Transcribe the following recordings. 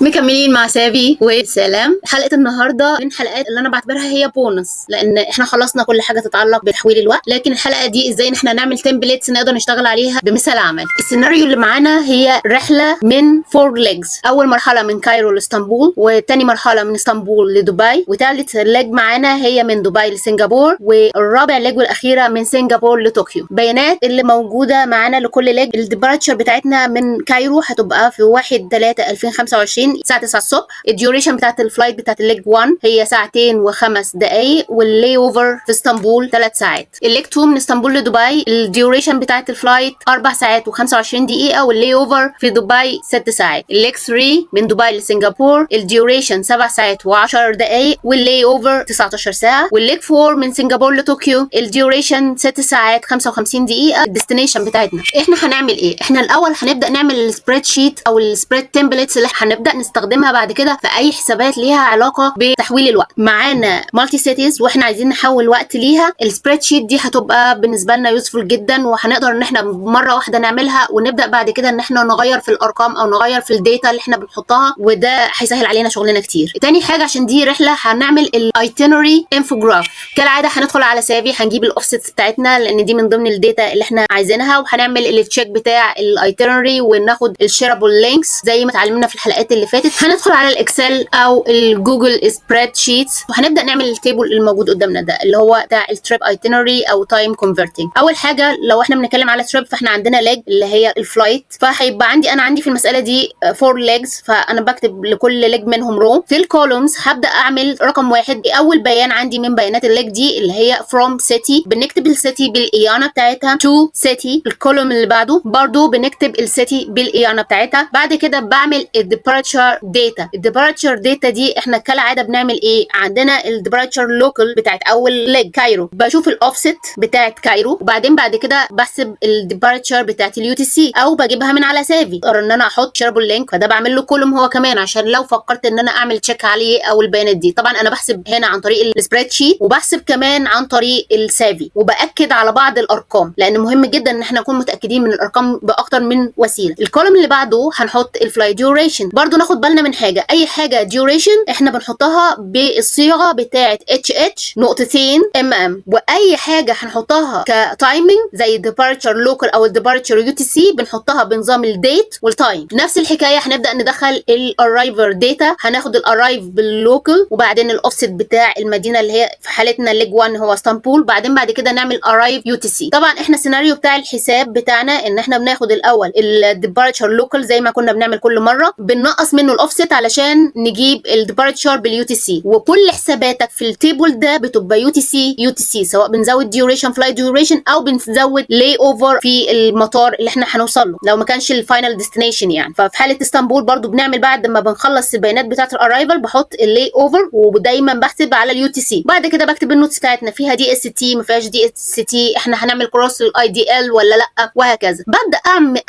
مكملين مع سابي وسلام. حلقة النهاردة من حلقات اللي انا بعتبرها هي بونص، لان احنا خلصنا كل حاجة تتعلق بتحويل الوقت، لكن الحلقة دي ازاي ان احنا نعمل تمبليتس نقدر نشتغل عليها بمثال عمل. السيناريو اللي معانا هي رحلة من 4 ليجز، اول مرحلة من كايرو لاسطنبول، وتاني مرحلة من اسطنبول لدبي، وتالت ليج معانا هي من دبي لسنغافور، والرابع ليج والاخيرة من سنغافور لطوكيو. بيانات اللي موجودة معانا لكل ليج: الديبارتشر بتاعتنا من كايرو هتبقى في 1/3/2025 الساعة 9 الصبح. الديوريشن بتاعت الفلايت بتاعت الليج 1 هي 2 و5 دقايق، واللي اوفر في اسطنبول 3 ساعات. الليج 2 من اسطنبول لدبي الديوريشن بتاعت الفلايت 4 ساعات و25 دقيقة، واللي اوفر في دبي 6 ساعات. الليج 3 من دبي لسنغافور الديوريشن 7 ساعات و10 دقايق، واللي اوفر 19 ساعة. والليج 4 من سنغافور لطوكيو الديوريشن 6 ساعات 55 دقيقة. الديستنيشن بتاعتنا احنا هنعمل ايه؟ احنا الاول هنبدأ نعمل السبريد شيت او السبريد تمبلتس اللي هنبدأ نستخدمها بعد كده في اي حسابات ليها علاقه بتحويل الوقت. معانا مالتي سيتيز واحنا عايزين نحول وقت ليها. السبريد شيت دي هتبقى بالنسبه لنا يوسفول جدا، وهنقدر ان احنا مره واحده نعملها، ونبدا بعد كده ان احنا نغير في الارقام او نغير في الداتا اللي احنا بنحطها، وده هيسهل علينا شغلنا كتير. تاني حاجه عشان دي رحله هنعمل الايتينري انفوجراف. كالعاده هندخل على سافي، هنجيب الاوفسيتس بتاعتنا لان دي من ضمن الداتا اللي احنا عايزينها، وهنعمل التشيك بتاع الايتينري وناخد الشيرابل لينكس زي ما اتعلمنا في الحلقات اللي فاتت. هندخل على الاكسل او الجوجل سبريد شيتس، وهنبدا نعمل التيبل الموجود قدامنا ده اللي هو بتاع التريب ايتينري او تايم كونفرتنج. اول حاجه لو احنا بنتكلم على تريب فاحنا عندنا ليج اللي هي الفلايت، فهيبقى عندي في المساله دي 4 ليجز، فانا بكتب لكل ليج منهم رو. في الكولومز هبدا اعمل رقم 1. اول بيان عندي من بيانات الليج دي اللي هي from city، بنكتب السيتي بالايانه بتاعتها to city. الكولوم اللي بعده برضو بنكتب السيتي بالايانه بتاعتها. بعد كده بعمل الديبارتشر داتا. الديبارتشر داتا دي احنا كالعاده بنعمل ايه؟ عندنا الديبارتشر لوكال بتاعت اول ليج كايرو، بشوف الاوفست بتاعت كايرو، وبعدين بعد كده بحسب الديبارتشر بتاعت اليو تي سي او بجيبها من على سافي. اقدر ان انا احط شيربل لينك، فده بعمل له كولوم هو كمان عشان لو فكرت ان انا اعمل تشيك عليه او البيانات دي. طبعا انا بحسب هنا عن طريق السبريد شيت، وبحسب كمان عن طريق السافي، وباكد على بعض الارقام لان مهم جدا ان احنا نكون متاكدين من الارقام باكتر من وسيله. الكولوم اللي بعده هنحط الفلاي ديوريشن. برضو ناخد بالنا من حاجه، اي حاجه ديوريشن احنا بنحطها بالصيغه بتاعه اتش نقطتين واي حاجه هنحطها كتايمنج زي الديبارتشر لوكال او الديبارتشر يو تي سي بنحطها بنظام الديت والتايم. نفس الحكايه هنبدا ندخل الارايفر داتا، هناخد الارايف باللوكال، وبعدين الاوفست بتاع المدينه اللي هي في حالتنا ليج 1 هو اسطنبول، بعد كده نعمل ارايف يو تي سي. طبعا احنا السيناريو بتاع الحساب بتاعنا ان احنا بناخد الاول الديبارتشر لوكال زي ما كنا بنعمل كل مره، بننقص منه الاوفست علشان نجيب الديبارتشر باليو تي سي، وكل حساباتك في التيبل ده بتبقى يو تي سي، سواء بنزود ديوريشن فلاي ديوريشن او بنزود لاي اوفر في المطار اللي احنا هنوصل له لو ما كانش الفاينل ديستنيشن يعني. ففي حاله اسطنبول برضو بنعمل بعد ما بنخلص البيانات بتاعه الارايفل بحط اللاي اوفر، ودايما بحسب على اليو تي سي. بعد كده بكتب النوتس بتاعتنا فيها دي اس تي ما فيهاش دي اس تي، احنا هنعمل كروس الاي دي ال ولا لا، وهكذا. ببدا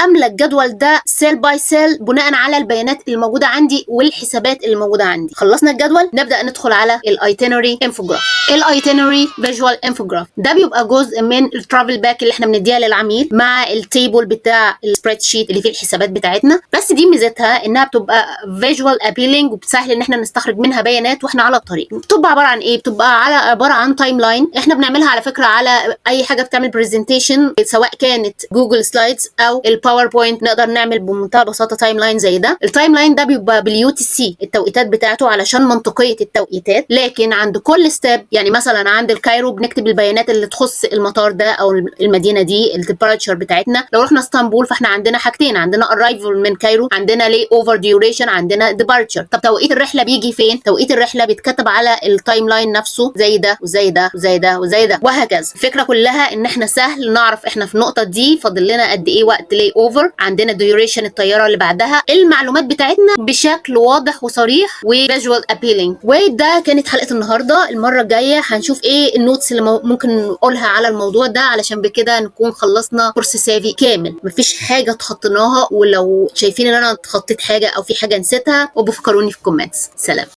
املى الجدول ده سيل باي سيل بناء على البيانات اللي موجوده عندي والحسابات اللي موجوده عندي. خلصنا الجدول نبدا ندخل على الايتينري انفوجراف. الايتينري فيجوال انفوجراف ده بيبقى جزء من الترافل باك اللي احنا بنديها للعميل مع التيبل بتاع السبريد شيت اللي فيه الحسابات بتاعتنا. بس دي ميزتها انها بتبقى فيجوال ابيلينج وبتسهل ان احنا نستخرج منها بيانات واحنا على الطريق. بتبقى عباره عن ايه؟ بتبقى عباره عن تايم لاين احنا بنعملها على فكره على اي حاجه بتعمل برزنتيشن، سواء كانت جوجل سلايدز او الباوربوينت نقدر نعمل بمنتهى البساطه تايم لاين زي ده. التايم لاين ده بيبقى باليو تي سي التوقيتات بتاعته علشان منطقيه التوقيتات، لكن عند كل ستيب يعني مثلا عند الكايرو بنكتب البيانات اللي تخص المطار ده او المدينه دي، التمبراتشر بتاعتنا. لو رحنا اسطنبول فاحنا عندنا حاجتين، عندنا ارايفل من كايرو، عندنا لي اوفر ديوريشن، عندنا ديبارتشر. طب توقيت الرحله بيجي فين؟ توقيت الرحله بيتكتب على التايم لاين نفسه زي ده وزي ده وزي ده وزي ده وهكذا. الفكره كلها ان احنا سهل نعرف احنا في النقطه دي فاضل لنا قد ايه وقت لي اوفر، عندنا ديوريشن الطياره اللي بعدها، المعلومات بتاعتنا بشكل واضح وصريح وفيجوال ابيلينج. وده كانت حلقه النهارده. المره الجايه هنشوف ايه النوتس اللي ممكن نقولها على الموضوع ده علشان بكده نكون خلصنا كورس سافي كامل، مفيش حاجه تخطيناها. ولو شايفين ان انا اتخطيت حاجه او في حاجه نسيتها وبفكروني في الكومنتس. سلام.